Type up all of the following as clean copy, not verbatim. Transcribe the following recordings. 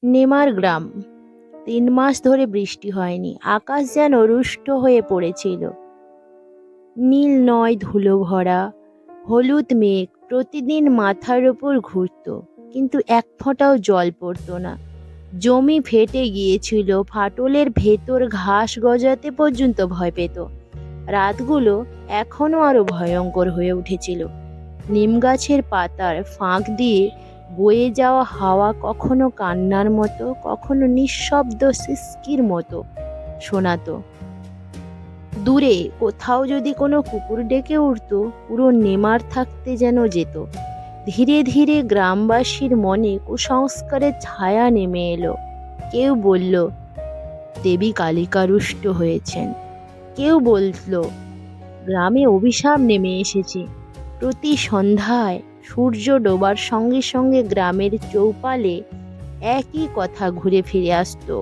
Neymar গ্রাম। ৩ মাস ধরে বৃষ্টি হয়নি। আকাশ যেন রুষ্ট হয়ে পড়েছিল। নীল নয় ধুলো ভরা, হলুদ মেঘ প্রতিদিন মাথার ওপর ঘুরত, কিন্তু এক ফোঁটাও জল পড়তো না। জমি ফেটে গিয়েছিল, ফাটলের ভেতর ঘাস গজাতে পর্যন্ত ভয় পেত। রাতগুলো এখনো আরো ভয়ঙ্কর হয়ে উঠেছিল। নিম গাছের পাতার ফাঁক দিয়ে বয়ে যাওয়া হাওয়া কখনো কান্নার মতো, কখনো নিঃশব্দ সিসকির মতো শোনাতো। দূরে কোথাও যদি কোনো কুকুর ডেকে উঠত, পুরো নেমার থাকতে যেন যেত। ধীরে ধীরে গ্রামবাসীর মনে কুসংস্কারের ছায়া নেমে এলো। কেউ বলল দেবী কালিকা রুষ্ট হয়েছেন, কেউ বলল গ্রামে অভিশাপ নেমে এসেছে। প্রতি সন্ধ্যায় সূর্য ডোবার সঙ্গে সঙ্গে গ্রামের চৌপালে একই কথা ঘুরে ফিরে আসতো।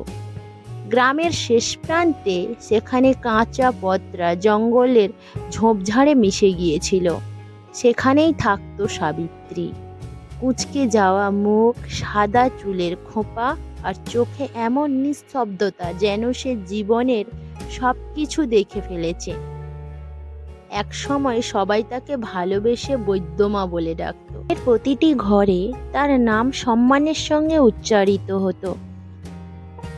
গ্রামের শেষ প্রান্তে, সেখানে কাঁচা পত্রা জঙ্গলের ঝোপঝাড়ে মিশে গিয়েছিল, সেখানেই থাকতো সাবিত্রী। কুঁচকে যাওয়া মুখ, সাদা চুলের খোঁপা, আর চোখে এমন নিস্তব্ধতা যেন সে জীবনের সব কিছু দেখে ফেলেছে। এক সময় সবাই তাকে ভালোবেসে বৈদ্যমা বলে ডাকত। এর প্রতিটি ঘরে তার নাম সম্মানের সঙ্গে উচ্চারিত হতো।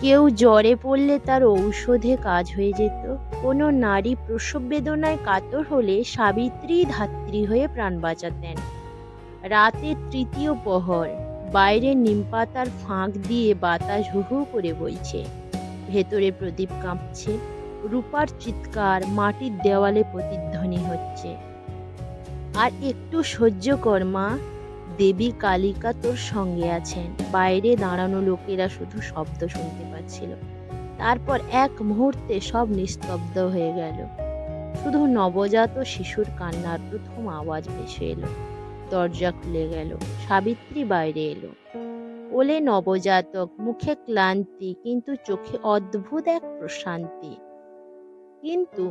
কেউ জ্বরে পড়লে তার ঔষধে কাজ হয়ে যেত। কোনো নারী প্রসব বেদনায় কাতর হলে সাবিত্রী ধাত্রী হয়ে প্রাণ বাঁচাতেন। রাতের তৃতীয় প্রহর, বাইরে নিমপাতার ফাঁক দিয়ে বাতাস হু হু করে বইছে, ভেতরে প্রদীপ কাঁপছে, রূপার চিৎকার মাটির দেওয়ালে প্রতিধ্বনি হচ্ছে। আর একটু সহ্য কর মা, দেবী কালিকা তোর সঙ্গে আছেন। বাইরে দাঁড়ানো লোকেরা শুধু শব্দ শুনতে পাচ্ছিল। তারপর এক মুহূর্তে সব নিস্তব্ধ হয়ে গেল। শুধু নবজাত শিশুর কান্নার প্রথম আওয়াজ ভেসে এলো। দরজা খুলে গেল, সাবিত্রী বাইরে এলো। কোলে নবজাতক, মুখে ক্লান্তি, কিন্তু চোখে অদ্ভুত এক প্রশান্তি। কিন্তু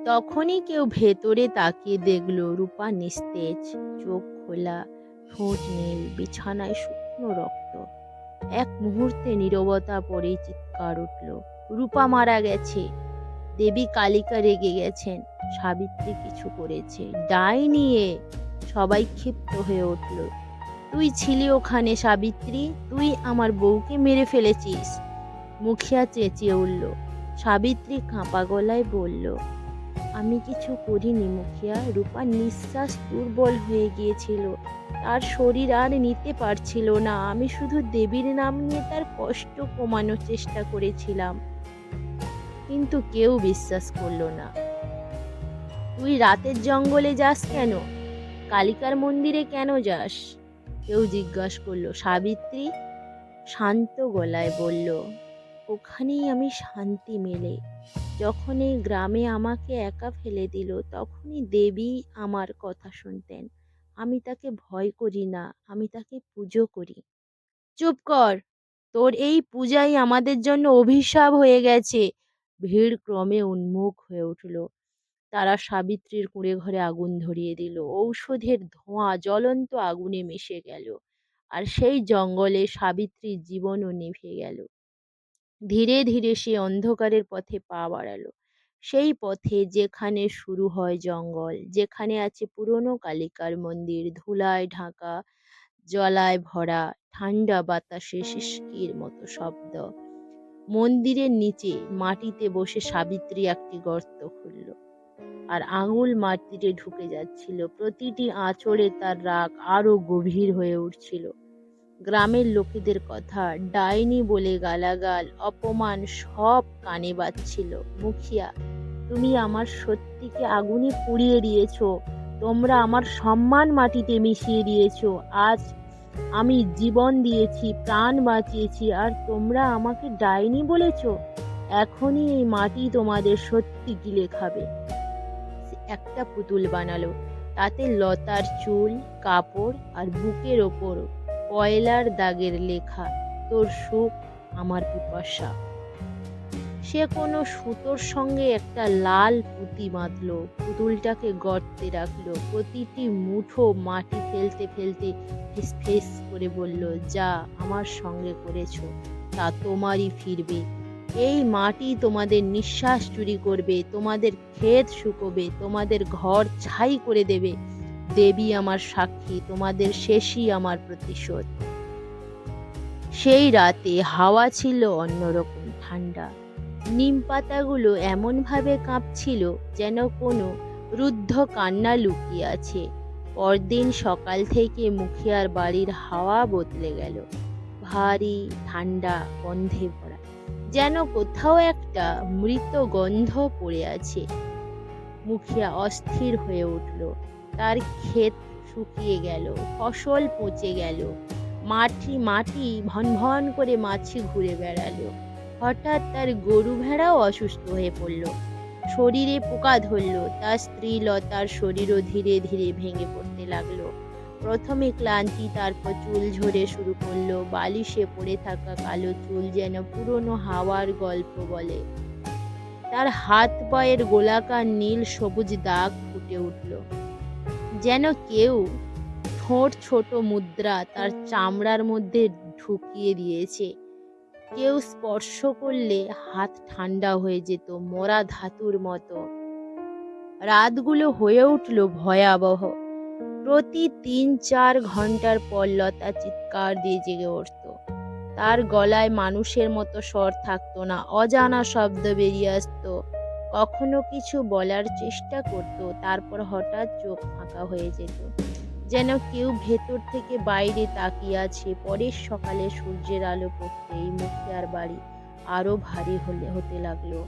তখনই কেউ ভেতরে তাকিয়ে দেখল, রূপা নিস্তেজ, চোখ খোলা, ঠোঁট নীল, বিছানায় শুকনো রক্ত। এক মুহূর্তে নীরবতা পড়ে চিৎকার উঠল, রূপা মারা গেছে, দেবী কালিকা রেগে গেছেন, সাবিত্রী কিছু করেছে, ডাইনি এ। সবাই ক্ষিপ্ত হয়ে উঠল। তুই ছিলি ওখানে সাবিত্রী, তুই আমার বউকে মেরে ফেলেছিস। মুখিয়া চেঁচিয়ে উঠল। সাবিত্রী কাঁপা গলায় বলল, আমি কিছু করিনি মুখিয়া। রূপার নিঃশ্বাস দুর্বল হয়ে গিয়েছিল, তার শরীর আর নিতে পারছিল না। আমি শুধু দেবীর নাম নিয়ে তার কষ্ট কমানোর চেষ্টা করেছিলাম, কিন্তু কেউ বিশ্বাস করলো না। তুই রাতের জঙ্গলে যাস কেন? কালিকার মন্দিরে কেন যাস? কেউ জিজ্ঞাসা করলো। সাবিত্রী শান্ত গলায় বলল, ওখানেই আমি শান্তি মেলে। যখন এই গ্রামে আমাকে একা ফেলে দিল, তখনই দেবী আমার কথা শুনতেন। আমি তাকে ভয় করি না, আমি তাকে পুজো করি। চুপ কর, তোর এই পূজাই আমাদের জন্য অভিশাপ হয়ে গেছে। ভিড় ক্রমে উন্মুখ হয়ে উঠল। তারা সাবিত্রীর কুঁড়ে ঘরে আগুন ধরিয়ে দিল। ঔষধের ধোঁয়া জ্বলন্ত আগুনে মিশে গেল, আর সেই জঙ্গলে সাবিত্রীর জীবনও নিভে গেল। ধীরে ধীরে সে অন্ধকারের পথে পা বাড়ালো, সেই পথে যেখানে শুরু হয় জঙ্গল, যেখানে আছে পুরনো কালিকার মন্দির, ধুলায় ঢাকা, জলায় ভরা, ঠান্ডা বাতাসে সিসকির মতো শব্দ। মন্দিরের নিচে মাটিতে বসে সাবিত্রী একটি গর্ত খুলল, আর আঙুল মাটিতে ঢুকে যাচ্ছিল। প্রতিটি আঁচড়ে তার রাগ আরো গভীর হয়ে উঠছিল। গ্রামের লোকেদের কথা, ডাইনি বলে গালাগাল, অপমান সব কানে বাজছিল। মুখিয়া, তুমি আমার সত্যিকে আগুনে পুড়িয়ে দিয়েছো, তোমরা আমার সম্মান মাটিতে মিশিয়ে দিয়েছো। আজ আমি জীবন দিয়েছি, প্রাণ বাঁচিয়েছি, আর তোমরা আমাকে ডাইনি বলেছো। এখনই এই মাটি তোমাদের সত্যি গিলে খাবে। একটা পুতুল বানালো, তাতে লতার চুল, কাপড় আর বুকের ওপর কয়লার দাগের লেখা, তোর সুখ আমার পিপাসা। সে কোনো সুতোর সঙ্গে একটা লাল পুঁতি বাঁধলো, পুতুলটাকে গর্তে রাখলো, প্রতিটি মুঠো মাটি ফেলতে ফেলতে ফিস ফিস করে বলল, যা আমার সঙ্গে করেছো তা তোমারই ফিরবে। এই মাটি তোমাদের নিঃশ্বাস চুরি করবে, তোমাদের ক্ষেত শুকোবে, তোমাদের ঘর ছাই করে দেবে। দেবী আমার সাক্ষী, তোমাদের শেষই আমার প্রতিশোধ। সেই রাতে হাওয়া ছিল অন্যরকম ঠান্ডা। নিম পাতাগুলো এমনভাবে কাঁপছিল যেন কোনো রুদ্ধ কান্না লুকিয়ে আছে। পরদিন সকাল থেকে মুখিয়ার বাড়ির হাওয়া বদলে গেল, ভারী, ঠান্ডা, গন্ধে ভরা, যেন কোথাও একটা মৃত গন্ধ পড়ে আছে। মুখিয়া অস্থির হয়ে উঠল। তার ক্ষেত শুকিয়ে গেল, ফসল পচে গেল, মাটি মাটি ভন ভন করে মাছি ঘুরে বেড়ালো। হঠাৎ তার গরু ভেড়াও অসুস্থ হয়ে পড়ল, শরীরে পোকা ধরল। তার স্ত্রী লতার শরীরও ধীরে ধীরে ভেঙে পড়তে লাগলো। প্রথমে ক্লান্তি, তারপর চুল ঝরে শুরু করলো। বালিশে পড়ে থাকা কালো চুল যেন পুরনো হাওয়ার গল্প বলে। তার হাত পায়ের গোলাকার নীল সবুজ দাগ ফুটে উঠল, যেন কেউ ঠোঁট ছোট মুদ্রা তার চামড়ার মধ্যে ঢুকিয়ে দিয়েছে। কেউ স্পর্শ করলে হাত ঠান্ডা হয়ে যেত, মরা ধাতুর মতো। রাতগুলো হয়ে উঠল ভয়াবহ। প্রতি ৩-৪ ঘন্টার পর লতা চিৎকার দিয়ে জেগে উঠত। তার গলায় মানুষের মতো স্বর থাকতো না, অজানা শব্দ বেরিয়ে আসতো। কখনো কিছু বলার চেষ্টা করত, তারপর হঠাৎ চোখ ফাঁকা হয়ে যেত, যেন কেউ ভেতর থেকে বাইরে তাকিয়ে আছে। পরের সকালে সূর্যের আলো পড়তেই মুখিয়ার বাড়ি আরো ভারী হতে লাগলো।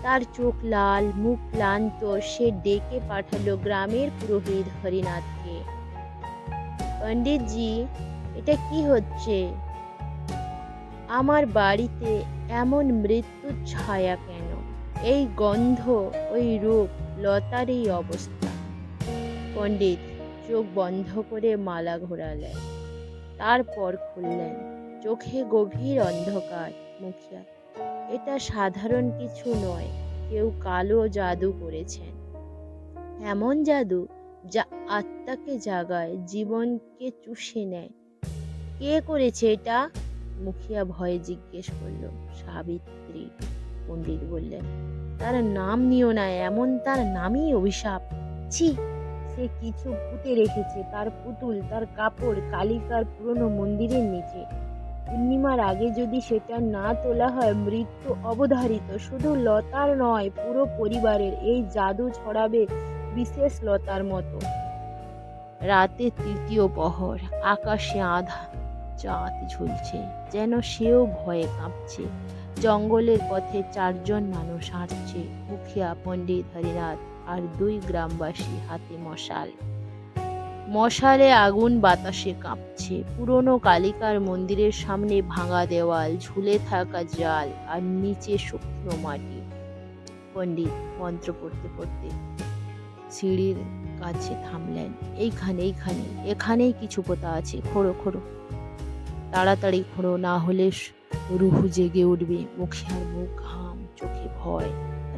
তার চোখ লাল, মুখ ক্লান্ত। সে ডেকে পাঠালো গ্রামের পুরোহিত হরিনাথকে। পণ্ডিতজি, এটা কি হচ্ছে? আমার বাড়িতে এমন মৃত্যুর ছায়া কেন? এই গন্ধ, ওই রূপ, লতার এই অবস্থা। পণ্ডিত চোখ বন্ধ করে মালা ঘোরালেন, তারপর খুললেন। চোখে গভীর অন্ধকার। মুখিয়া, এটা সাধারণ কিছু নয়, কেউ কালো জাদু করেছেন। এমন জাদু যা আত্মাকে জাগায়, জীবনকে চুষে নেয়। কে করেছে এটা? মুখিয়া ভয়ে জিজ্ঞেস করল। সাবিত্রী, পণ্ডিত বললেন। তার নাম নিও না, এমন তার নামই অভিশাপ। ছি, সে কিছু পুঁতে রেখেছে, তার পুতুল, তার কাপড় কালিকার পুরনো মন্দিরের নিচে। পূর্ণিমার আগে যদি সেটা না তোলা হয়, মৃত্যু অবধারিত। শুধু লতার নয়, পুরো পরিবারের। এই জাদু ছড়াবে বিশেষ লতার মতো। রাতে ৩য় প্রহর, আকাশে আধা চাঁদ ঝুলছে, যেন সেও ভয়ে কাঁপছে। জঙ্গলের পথে ৪ জন মানুষ হাঁটছে, মুখিয়া, পণ্ডিত হরিনাথ আর ২ গ্রামবাসী, হাতে মশাল। মশালে আগুন, বাতাসে কাঁপছে। পুরনো কালিকার মন্দিরের সামনে ভাঙা দেওয়াল, ঝুলে থাকা জাল, আর নিচে শুকনো মাটি। পণ্ডিত মন্ত্র পড়তে পড়তে সিঁড়ির কাছে থামলেন। এখানেই কিছু পোতা আছে, খোঁড়ো খোঁড়ো, তাড়াতাড়ি খোঁড়ো, না হলে রুহু জেগে উঠবে। মুখিয়ার মুখ ঘাম, চোখে ভয়।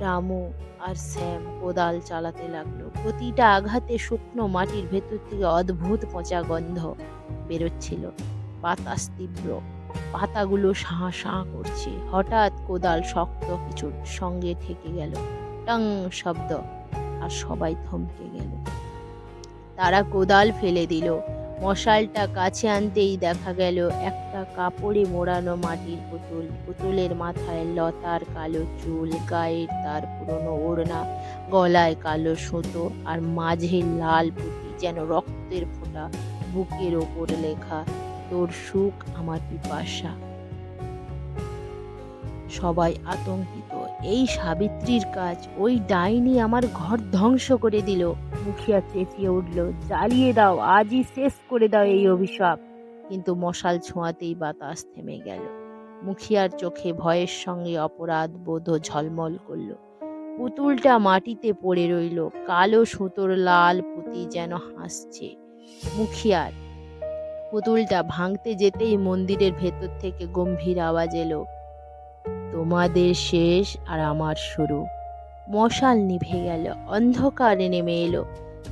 রামু আর শ্যাম কোদাল চালাতে লাগলো। প্রতিটা আঘাতে শুকনো মাটির ভেতর থেকে অদ্ভুত পচা গন্ধ বেরোচ্ছিল। বাতাস তীব্র, পাতাগুলো শাঁ শাঁ করছে। হঠাৎ কোদাল শক্ত কিছুর সঙ্গে ঠেকে গেল, টং শব্দ, আর সবাই থমকে গেল। তারা কোদাল ফেলে দিল। মশালটা কাছে আনতেই দেখা গেল একটা কাপড়ে মোড়ানো মাটির পুতুল। পুতুলের মাথায় লতার কালো চুল, গায়ের তার পুরনো ওড়না, গলায় কালো সুতো, আর মাঝে লাল পুঁতি, যেন রক্তের ফোঁটা। বুকের ওপর লেখা, তোর সুখ আমার পিপাসা। সবাই আতঙ্কিত। এই সাবিত্রীর কাজ, ওই ডাইনি আমার ঘর ধ্বংস করে দিল। মুখিয়া চেঁচিয়ে উঠল, জ্বালিয়ে দাও, আজই শেষ করে দাও এই অভিশাপ। কিন্তু মশাল ছোঁয়াতেই বাতাস থেমে গেল। মুখিয়ার চোখে ভয়ের সঙ্গে অপরাধ বোধও ঝলমল করল। পুতুলটা মাটিতে পড়ে রইল, কালো সুতোর লাল পুঁতি যেন হাসছে। মুখিয়ার পুতুলটা ভাঙতে যেতেই মন্দিরের ভেতর থেকে গম্ভীর আওয়াজ এলো, তোমাদের শেষ আর আমার শুরু। মশাল নিভে গেল, অন্ধকারে নেমে এলো,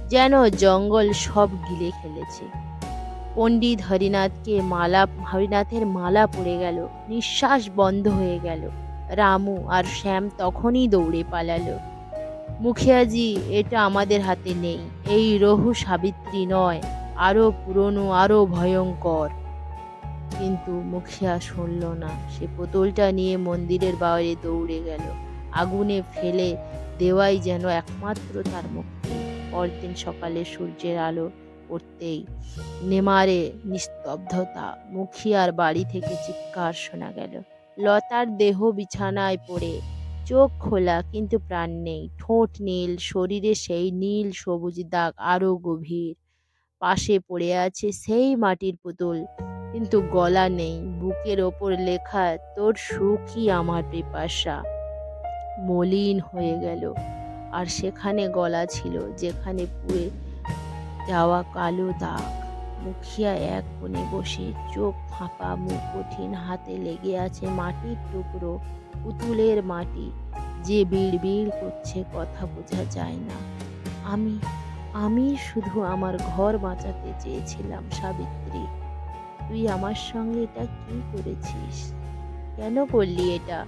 যেন জঙ্গল সব গিলে ফেলেছে। পণ্ডিত হরিনাথের মালা পড়ে গেল, নিঃশ্বাস বন্ধ হয়ে গেল। রামু আর শ্যাম তখনই দৌড়ে পালালো। মুখিয়াজি, এটা আমাদের হাতে নেই, এই রঘু সাবিত্রী নয়, আরো পুরনো, আরো ভয়ঙ্কর। কিন্তু মুখিয়া শুনল না। সে পুতুলটা নিয়ে মন্দিরের বাইরে দৌড়ে গেল। আগুনে ফেলে দেওয়াই যেন একমাত্র তার মুক্তি। পরদিন সকালে সূর্যের আলো পড়তেই নেমারে নিস্তব্ধতা। মুখিয়ার বাড়ি থেকে চিৎকার শোনা গেল। লতার দেহ বিছানায় পড়ে, চোখ খোলা কিন্তু প্রাণ নেই। ঠোঁট নীল, শরীরে সেই নীল সবুজ দাগ আরো গভীর। পাশে পড়ে আছে সেই মাটির পুতুল, কিন্তু গলা নেই। বুকের ওপর লেখা, তোর সুখই আমার পিপাসা। মলিন হয়ে গেল। আর সেখানে গলা ছিল, যেখানে পুড়ে যাওয়া কালো দাগ। মুখিয়া এক কোণে বসে, চোখ ফাঁপা, মুখ কঠিন, হাতে লেগে আছে মাটির টুকরো, পুতুলের মাটি, যে বিড় বিড় করছে, কথা বোঝা যায় না। আমি আমি শুধু আমার ঘর বাঁচাতে চেয়েছিলাম সাবিত্রী। তুই আমার সঙ্গে এটা কি করেছিস? কেন করলি এটা?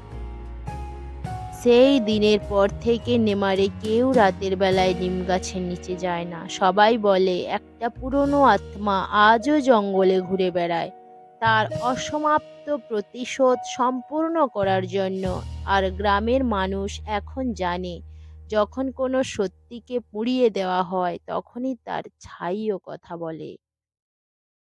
সেই দিনের পর থেকে নেমারে কেউ রাতের বেলায় নিম গাছের নিচে যায় না। সবাই বলে একটা পুরনো আত্মা আজও জঙ্গলে ঘুরে বেড়ায়, তার অসমাপ্ত প্রতিশোধ সম্পূর্ণ করার জন্য। আর গ্রামের মানুষ এখন জানে, যখন কোনো সত্যিকে পুড়িয়ে দেওয়া হয়, তখনই তার ছাইও কথা বলে।